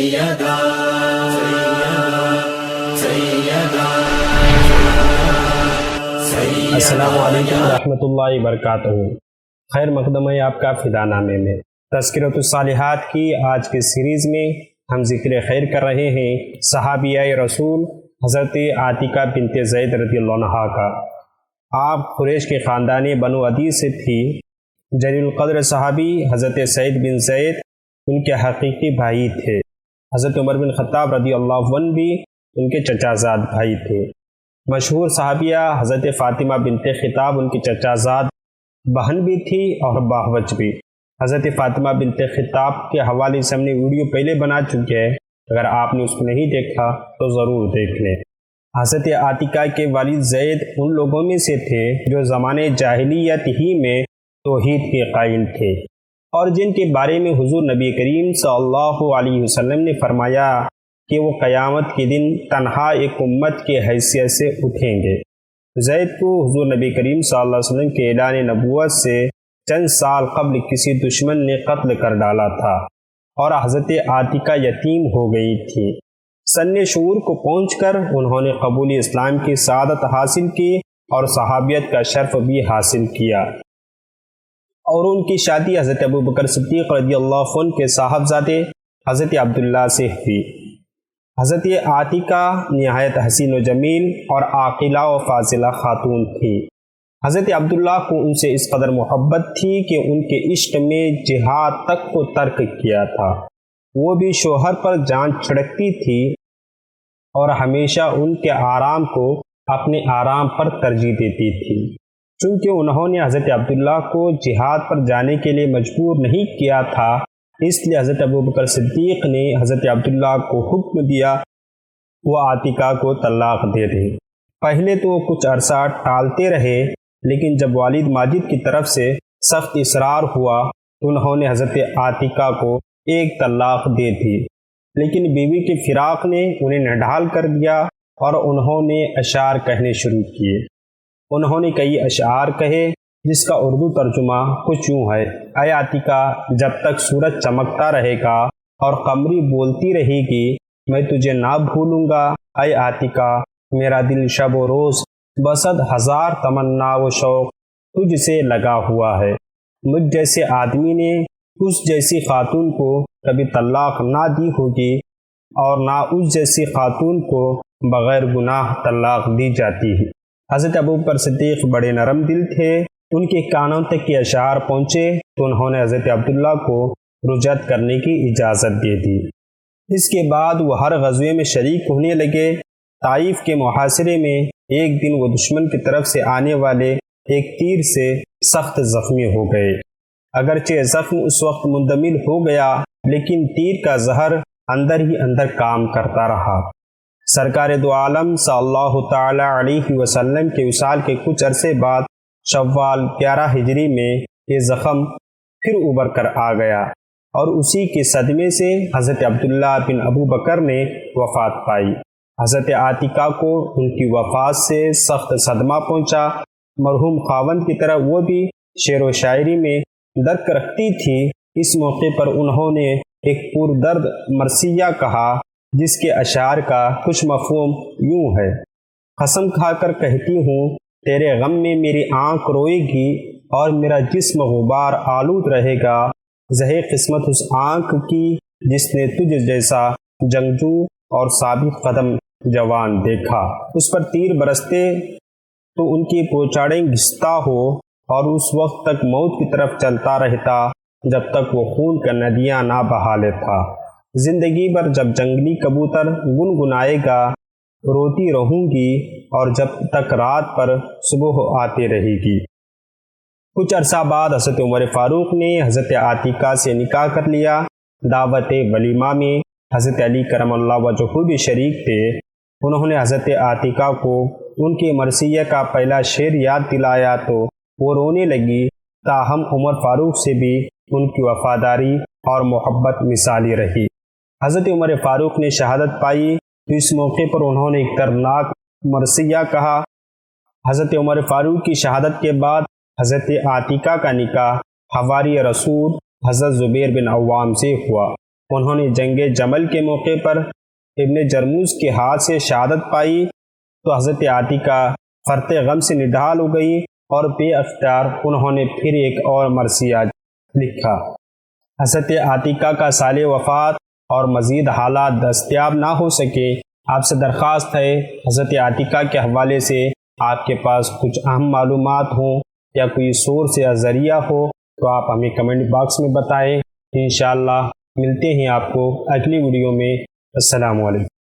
سیدہ السلام علیکم ورحمۃ اللہ وبرکاتہ۔ خیر مقدم ہے آپ کا فدا نامے میں۔ تذکرۃ الصالحات کی آج کے سیریز میں ہم ذکر خیر کر رہے ہیں صحابیہ رسول حضرت عاتکہ بنت زید رضی اللہ عنہا کا۔ آپ قریش کے خاندان بنو عدی سے تھی۔ جلیل القدر صحابی حضرت سعید بن زید ان کے حقیقی بھائی تھے۔ حضرت عمر بن خطاب رضی اللہ عنہ بھی ان کے چچا زاد بھائی تھے۔ مشہور صحابیہ حضرت فاطمہ بنت خطاب ان کی چچا زاد بہن بھی تھی اور باہوچ بھی۔ حضرت فاطمہ بنت خطاب کے حوالے سے ہم نے ویڈیو پہلے بنا چکے ہیں، اگر آپ نے اس کو نہیں دیکھا تو ضرور دیکھ لیں۔ حضرت عاتکہ کے والد زید ان لوگوں میں سے تھے جو زمانے جاہلیت ہی میں توحید کے قائل تھے، اور جن کے بارے میں حضور نبی کریم صلی اللہ علیہ وسلم نے فرمایا کہ وہ قیامت کے دن تنہا ایک امت کے حیثیت سے اٹھیں گے۔ زید کو حضور نبی کریم صلی اللہ علیہ وسلم کے اعلان نبوت سے چند سال قبل کسی دشمن نے قتل کر ڈالا تھا، اور حضرت عاتکہ یتیم ہو گئی تھی۔ سن شعور کو پہنچ کر انہوں نے قبول اسلام کی سعادت حاصل کی اور صحابیت کا شرف بھی حاصل کیا، اور ان کی شادی حضرت ابوبکر صدیق رضی اللہ عنہ کے صاحبزادے حضرت عبداللہ سے ہوئی۔ حضرت عاتکہ نہایت حسین و جمیل اور عاقلہ و فاضلہ خاتون تھی۔ حضرت عبداللہ کو ان سے اس قدر محبت تھی کہ ان کے عشق میں جہاد تک کو ترک کیا تھا۔ وہ بھی شوہر پر جان چھڑکتی تھی اور ہمیشہ ان کے آرام کو اپنے آرام پر ترجیح دیتی تھی۔ چونکہ انہوں نے حضرت عبداللہ کو جہاد پر جانے کے لیے مجبور نہیں کیا تھا، اس لیے حضرت ابوبکر صدیق نے حضرت عبداللہ کو حکم دیا وہ عاتکہ کو طلاق دے دیں۔ پہلے تو وہ کچھ عرصہ ٹالتے رہے، لیکن جب والد ماجد کی طرف سے سخت اصرار ہوا تو انہوں نے حضرت عاتکہ کو ایک طلاق دے دی، لیکن بیوی کے فراق نے انہیں نڈھال کر دیا اور انہوں نے اشعار کہنے شروع کیے۔ انہوں نے کئی اشعار کہے جس کا اردو ترجمہ کچھ یوں ہے: اے عاتکہ، جب تک سورج چمکتا رہے گا اور قمری بولتی رہے گی میں تجھے نہ بھولوں گا۔ اے عاتکہ، میرا دل شب و روز بصد ہزار تمنا و شوق تجھ سے لگا ہوا ہے۔ مجھ جیسے آدمی نے اس جیسی خاتون کو کبھی طلاق نہ دی ہوگی، اور نہ اس جیسی خاتون کو بغیر گناہ طلاق دی جاتی ہے۔ حضرت ابوبکر صدیق بڑے نرم دل تھے۔ ان کے کانوں تک یہ اشعار پہنچے تو انہوں نے حضرت عبداللہ کو رجعت کرنے کی اجازت دے دی۔ اس کے بعد وہ ہر غزوے میں شریک ہونے لگے۔ طائف کے محاصرے میں ایک دن وہ دشمن کی طرف سے آنے والے ایک تیر سے سخت زخمی ہو گئے۔ اگرچہ زخم اس وقت مندمل ہو گیا، لیکن تیر کا زہر اندر ہی اندر کام کرتا رہا۔ سرکار دو عالم صلی اللہ تعالی علیہ وسلم کے وصال کے کچھ عرصے بعد شوال 11 ہجری میں یہ زخم پھر ابھر کر آ گیا، اور اسی کے صدمے سے حضرت عبداللہ بن ابو بکر نے وفات پائی۔ حضرت عاتکہ کو ان کی وفات سے سخت صدمہ پہنچا۔ مرحوم خاوند کی طرح وہ بھی شعر و شاعری میں درک رکھتی تھی۔ اس موقع پر انہوں نے ایک پردرد مرثیہ کہا جس کے اشعار کا کچھ مفہوم یوں ہے: قسم کھا کر کہتی ہوں تیرے غم میں میری آنکھ روئے گی اور میرا جسم غبار آلود رہے گا۔ زہے قسمت اس آنکھ کی جس نے تجھ جیسا جنگجو اور ثابت قدم جوان دیکھا۔ اس پر تیر برستے تو ان کی پوچاڑیں گھستا ہو، اور اس وقت تک موت کی طرف چلتا رہتا جب تک وہ خون کا ندیاں نہ بہا لیتا۔ زندگی بھر جب جنگلی کبوتر گنگنائے گا روتی رہوں گی، اور جب تک رات پر صبح آتی رہے گی۔ کچھ عرصہ بعد حضرت عمر فاروق نے حضرت عاتکہ سے نکاح کر لیا۔ دعوت ولیمہ میں حضرت علی کرم اللہ وجہہ بھی شریک تھے۔ انہوں نے حضرت عاتکہ کو ان کے مرثیہ کا پہلا شعر یاد دلایا تو وہ رونے لگی، تاہم عمر فاروق سے بھی ان کی وفاداری اور محبت مثالی رہی۔ حضرت عمر فاروق نے شہادت پائی تو اس موقع پر انہوں نے ایک دردناک مرثیہ کہا۔ حضرت عمر فاروق کی شہادت کے بعد حضرت عاتکہ کا نکاح حواری رسول حضرت زبیر بن عوام سے ہوا۔ انہوں نے جنگ جمل کے موقع پر ابن جرموز کے ہاتھ سے شہادت پائی تو حضرت عاتکہ فرط غم سے نڈھال ہو گئی اور بے اختیار انہوں نے پھر ایک اور مرثیہ لکھا۔ حضرت عاتکہ کا سال وفات اور مزید حالات دستیاب نہ ہو سکے، آپ سے درخواست ہے حضرت عاتکہ کے حوالے سے آپ کے پاس کچھ اہم معلومات ہوں یا کوئی سورس یا ذریعہ ہو تو آپ ہمیں کمنٹ باکس میں بتائیں۔ انشاءاللہ ملتے ہیں آپ کو اگلی ویڈیو میں۔ السلام علیکم۔